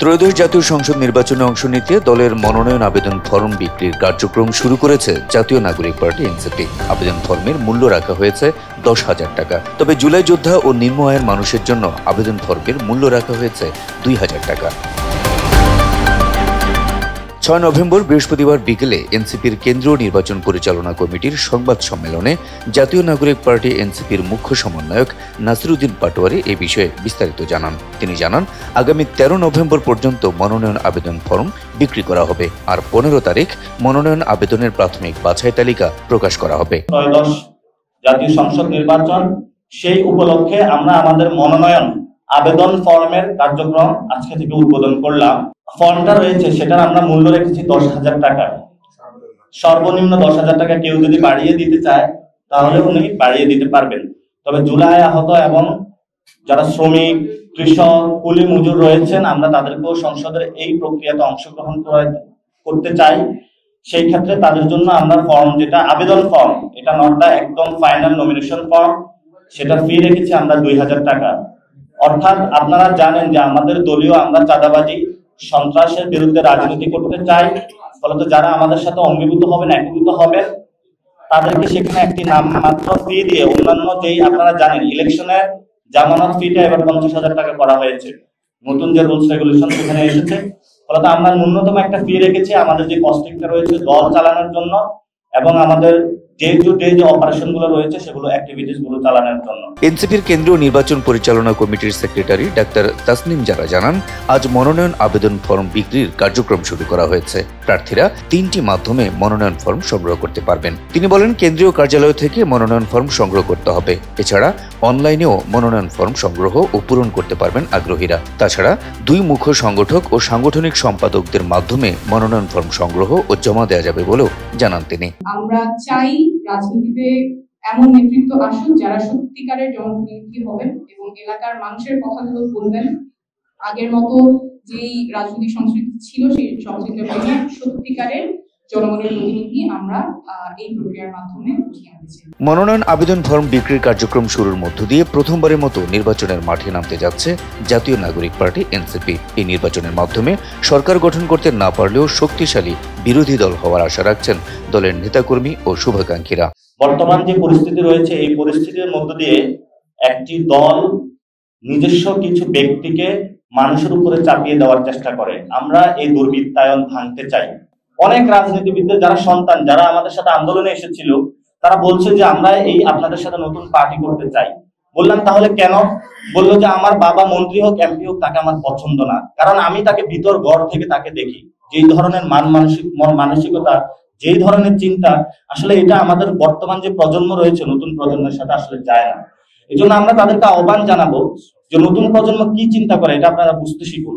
ত্রয়োদশ জাতীয় সংসদ নির্বাচনে অংশ নিতে দলের মনোনয়ন আবেদন ফর্ম বিক্রির কার্যক্রম শুরু করেছে জাতীয় নাগরিক পার্টি এনসিপি। আবেদন ফর্মের মূল্য রাখা হয়েছে 10,000 টাকা। তবে জুলাই যোদ্ধা ও নিম্ন আয়ের মানুষের জন্য আবেদন ফর্মের মূল্য রাখা হয়েছে 2,000 টাকা। 6 নভেম্বর বৃহস্পতিবার বিকেলে এনসিপির কেন্দ্রীয় নির্বাচন পরিচালনা কমিটির সংবাদ সম্মেলনে জাতীয় নাগরিক পার্টি এনসিপির মুখ্য সমন্বয়ক নাসিরউদ্দিন পাটোয়ারি এ বিষয়ে বিস্তারিত জানান। তিনি জানান, আগামী 13 নভেম্বর পর্যন্ত মনোনয়ন আবেদন ফর্ম বিক্রি করা হবে, আর 15 তারিখ মনোনয়ন আবেদনের প্রাথমিক বাছাই তালিকা প্রকাশ করা হবে। ত্রয়োদশ জাতীয় সংসদ নির্বাচন, সেই উপলক্ষে আমরা আমাদের মনোনয়ন আবেদন ফর্মের কার্যক্রম আজকে থেকে উদ্বোধন করলাম। ফর্মটা রয়েছে, সেটার আমরা মূল্য রেখেছি 10,000 টাকা। সর্বনিম্ন 10,000 টাকা। কেউ যদি বাড়িয়ে দিতে চায় তাহলে উনি বাড়িয়ে দিতে পারবেন। তবে জুলাই আহত এবং যারা শ্রমিক, কৃষক, কুলি মজুর রয়েছেন, আমরা তাদেরকেও সংসদের এই প্রক্রিয়াতে অংশগ্রহণ করতে চাই। সেই ক্ষেত্রে তাদের জন্য আমরা ফর্ম, যেটা আবেদন ফর্ম, এটা নটটা একদম ফাইনাল নমিনেশন ফর্ম, সেটা ফি রেখেছি আমরা 2,000 টাকা। অর্থাৎ আপনারা জানেন যে আমাদের দলীয় আমরা চাঁদাবাজি, সন্ত্রাসের বিরুদ্ধে রাজনীতি করতে চাই। ফলত যারা আমাদের সাথে অঙ্গীভূত হবেন, একীভূত হবেন, তাদেরকে সেখানে একটি নামমাত্র ফি দিয়ে, অন্যান্য যেই আপনারা জানেন ইলেকশনের জামানত ফিটা এবার 50,000 টাকা করা হয়েছে, নতুন যে রুলস রেগুলেশন সেখানে এসেছে। ফলত আমরা ন্যূনতম একটা ফি রেখেছি আমাদের যে কস্টিংটা রয়েছে দল চালানোর জন্য, এবং আমাদের যে অপারেশনগুলো রয়েছে সেগুলো অ্যাক্টিভিটিস গুলো চালানোর জন্য। এনসিপির কেন্দ্রীয় নির্বাচন পরিচালনা কমিটির সেক্রেটারি ডাক্তার তাসনিম জারা জানান, আজ মনোনয়ন আবেদন ফর্ম বিক্রির কার্যক্রম শুরু করা হয়েছে। প্রার্থীরা 3টি মাধ্যমে মনোনয়ন ফর্ম সংগ্রহ করতে পারবেন। তিনি বলেন, কেন্দ্রীয় কার্যালয় থেকে মনোনয়ন ফর্ম সংগ্রহ করতে হবে। এছাড়া অনলাইনেও মনোনয়ন ফর্ম সংগ্রহ ও পূরণ করতে পারবেন আগ্রহীরা। তাছাড়া 2 মুখ্য সংগঠক ও সাংগঠনিক সম্পাদকদের মাধ্যমে মনোনয়ন ফর্ম সংগ্রহ ও জমা দেওয়া যাবে বলেও জানান তিনি। আমরা চাই রাজনীতিতে এমন নেতৃত্ব আসুন যারা সত্যিকারের জনপ্রতিনিধি হবেন এবং এলাকার মানুষের কথাগুলো বলবেন। আগের মতো যেই রাজনৈতিক সংস্কৃতি ছিল সেই সংস্কৃতির বাইরে সত্যিকারের জনগণের প্রতিনিধি আমরা এই প্রক্রিয়ার মাধ্যমে উঠিয়ে আনছি। মনোনয়ন আবেদন ফর্ম বিক্রির কার্যক্রম শুরুর মধ্য দিয়ে প্রথমবারের মতো নির্বাচনের মাঠে নামতে যাচ্ছে জাতীয় নাগরিক পার্টি এনসিপি। এই নির্বাচনের মাধ্যমে সরকার গঠন করতে না পারলেও শক্তিশালী বিরোধী দল হওয়ার আশা রাখছেন দলের নেতাকর্মী ও শুভাকাঙ্ক্ষীরা। বর্তমান যে পরিস্থিতি রয়েছে, এই পরিস্থিতির মধ্য দিয়ে একটি দল নিজস্ব কিছু ব্যক্তিকে মানুষের উপরে চাপিয়ে দেওয়ার চেষ্টা করে। আমরা এই দুর্বৃত্তায়ন ভাঙতে চাই। অনেক রাজনীতিবিদদের যারা সন্তান, যারা আমাদের সাথে আন্দোলনে এসেছিল, তারা বলছে যে আমরা এই আপনাদের সাথে নতুন পার্টি করতে চাই। বললাম তাহলে কেন? বললো যে আমার বাবা মন্ত্রী হোক, এমপি হোক, তাকে আমার পছন্দ না, কারণ আমি তাকে ভিতর গড় থেকে তাকে দেখি, যেই ধরনের মানসিকতা, যেই ধরনের চিন্তা, আসলে এটা আমাদের বর্তমান যে প্রজন্ম রয়েছে, নতুন প্রজন্মের সাথে আসলে যায় না। এই জন্য আমরা তাদেরকে আহ্বান জানাবো যে নতুন প্রজন্ম কি চিন্তা করে এটা আপনারা বুঝতে শিখুন।